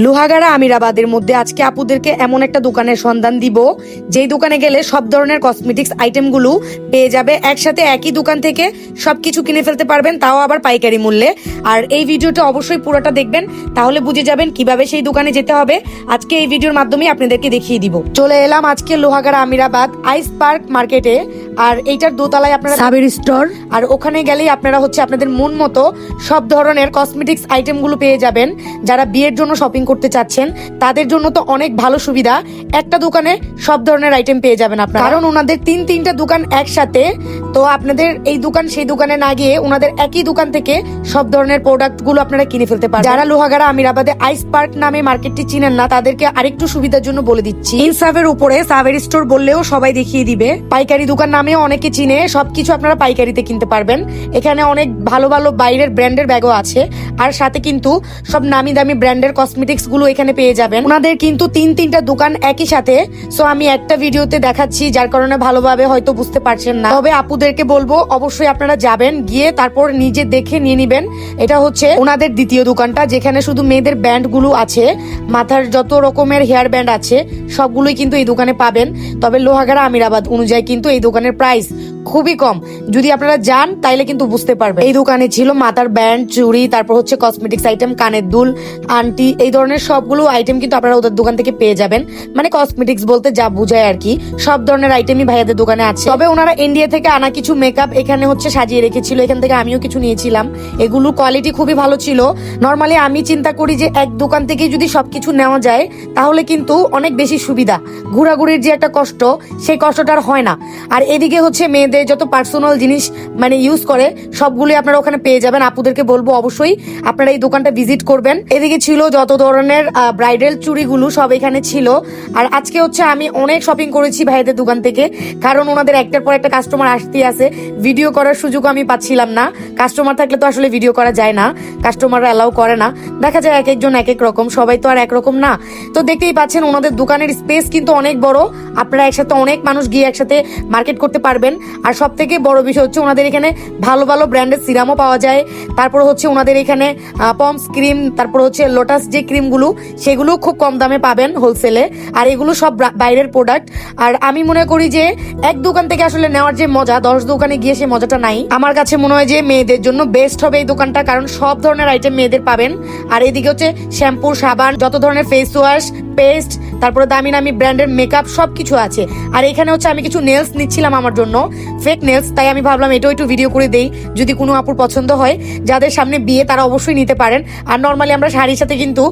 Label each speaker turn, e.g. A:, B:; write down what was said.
A: লোহাগাড়া আমিরাবাদের মধ্যে আজকে আপুদেরকে এমন একটা দোকানের সন্ধান দিব, যেই দোকানে গেলে সব ধরনের কসমেটিক্স আইটেমগুলো পেয়ে যাবে একসাথে। একই দোকান থেকে সবকিছু কিনে ফেলতে পারবেন, তাও আবার পাইকারি মূল্যে। আর এই ভিডিওটা অবশ্যই পুরোটা দেখবেন, তাহলে বুঝে যাবেন কিভাবে সেই দোকানে যেতে হবে। আজকে এই ভিডিওর মাধ্যমে আপনাদেরকে দেখিয়ে দিব। চলে এলাম আজকে লোহাগাড়া আমিরাবাদ আইস পার্ক মার্কেটে। আর এইটার দোতলায় আপনারা সাবের স্টোর, আর ওখানে গেলেই আপনারা আপনাদের মন মতো সব ধরনের কসমেটিক্স আইটেমগুলো পেয়ে যাবেন। যারা বিয়ের জন্য শপিং করতে চাচ্ছেন তাদের জন্য তো অনেক ভালো সুবিধা, একটা দোকানে সব ধরনের আইটেম পেয়ে যাবেন আপনারা। কারণ ওনাদের তিনটা দোকান একসাথে, তো আপনাদের এই দোকান সেই দোকানে না গিয়ে ওনাদের একই দোকান থেকে সব ধরনের প্রোডাক্ট গুলো আপনারা কিনে ফেলতে পারেন। যারা লোহাগাড়া আমিরাবাদে আইস পার্ক নামে মার্কেটটি চিনেন না, তাদেরকে আরেকটু সুবিধার জন্য বলে দিচ্ছি। ইনসাফের উপরে সাবের স্টোর বললেও সবাই দেখিয়ে দিবে। পাইকারি দোকান নামেও অনেকে চিনে, সবকিছু আপনারা পাইকারিতে কিনতে পারবেন। এখানে অনেক ভালো ভালো বাইরের ব্র্যান্ডের ব্যাগও আছে, আর সাথে কিন্তু সব নামি দামি ব্র্যান্ডের কসমেটিক্স গুলো এখানে পেয়ে যাবেন। ওনাদের কিন্তু তিনটা দোকান একই সাথে, সো আমি একটা ভিডিওতে দেখাচ্ছি, যার কারণে ভালোভাবে হয়তো বুঝতে পারছেন না। তবে আপুদেরকে বলবো অবশ্যই আপনারা যাবেন, গিয়ে তারপর নিজে দেখে নিয়ে নিবেন। এটা হচ্ছে ওনাদের দ্বিতীয় দোকানটা, যেখানে শুধু মেয়েদের ব্যান্ড গুলো আছে, মাথার যত রকমের হেয়ার ব্যান্ড আছে সবগুলোই কিন্তু এই দোকানে পাবেন। তবে লোহাগাড়া আমিরাবাদ অনুযায়ী কিন্তু এই দোকানের প্রাইস খুবই কম। যদি আপনারা যান তাইলে কিন্তু বুঝতে পারবেন। এই দোকানে ছিল মাথার ব্যান্ড, চুড়ি, তারপর হচ্ছে কসমেটিক্স আইটেম, কানের দুল, আন্টি, এই ধরনের সবগুলো আইটেম কিন্তু আপনারা ওদের দোকান থেকে পেয়ে যাবেন। মানে কসমেটিক্স বলতে যা বোঝায় আর কি, সব ধরনের আইটেমই ভাইয়াদের দোকানে আছে। তবে ওনারা ইন্ডিয়া থেকে আনা কিছু মেকআপ এখানে সাজিয়ে রেখেছিল, এখান থেকে আমিও কিছু নিয়েছিলাম। এগুলো কোয়ালিটি খুবই ভালো ছিল। নর্মালি আমি চিন্তা করি যে এক দোকান থেকে যদি সবকিছু নেওয়া যায় তাহলে কিন্তু অনেক বেশি সুবিধা। ঘোরাঘুরির যে একটা কষ্ট, সেই কষ্টটা আর হয় না। আর এদিকে মেয়েদের যত পার্সোনাল জিনিস মানে ইউজ করে সবগুলোই আপনারা ওখানে পেয়ে যাবেন। আপুদেরকে বলবো অবশ্যই আপনারা এই দোকানটা ভিজিট করবেন। এদিকে ছিল যত ধরনের ব্রাইডাল চুড়িগুলো সব এখানে ছিল। আর আজকে আমি অনেক শপিং করেছি ভাইদের দোকান থেকে, কারণ ওনাদের একটার পর একটা কাস্টমার আসতেই আছে। ভিডিও করার সুযোগ আমি পাচ্ছিলাম না, কাস্টমার থাকলে তো আসলে ভিডিও করা যায় না, কাস্টমাররা অ্যালাউ করে না। দেখা যায় এক একজন এক এক রকম, সবাই তো আর একরকম না। তো দেখতেই পাচ্ছেন ওনাদের দোকানের স্পেস কিন্তু অনেক বড়, আপনারা একসাথে অনেক মানুষ গিয়ে একসাথে মার্কেট করতে পারবেন। আর সব থেকে বড় বিষয় ওনাদের এখানে ভালো ভালো ব্র্যান্ডের সিরামও পাওয়া যায়। তারপর ওনাদের এখানে পমস ক্রিম, তারপর লোটাস যে ক্রিমগুলো সেগুলো খুব কম দামে পাবেন হোলসেলে। আর এগুলো সব বাইরের প্রোডাক্ট। আর আমি মনে করি যে এক দোকান থেকে আসলে নেওয়ার যে মজা, 10 দোকানে গিয়ে সে মজাটা নাই। আমার কাছে মনে হয় যে মেয়েদের জন্য বেস্ট হবে এই দোকানটা, কারণ সব ধরনের আইটেম মেয়েদের পাবেন। আর এদিকে শ্যাম্পু, সাবান, যত ধরনের ফেস ওয়াশ, পেস্ট, তারপরে দামি নামি ব্র্যান্ডের মেকআপ সবকিছু আছে। আর এখানে আমি কিছু নেলস নিচ্ছিলাম আমার জন্য, ফেক নেলস, তাই আমি ভাবলাম এটাও একটু ভিডিও করে দেই, যদি কোনো আপুর পছন্দ হয়। যাদের সামনে বিয়ে তারা অবশ্যই নিতে পারেন। আর নর্মালি আমরা শাড়ির সাথে কিন্তু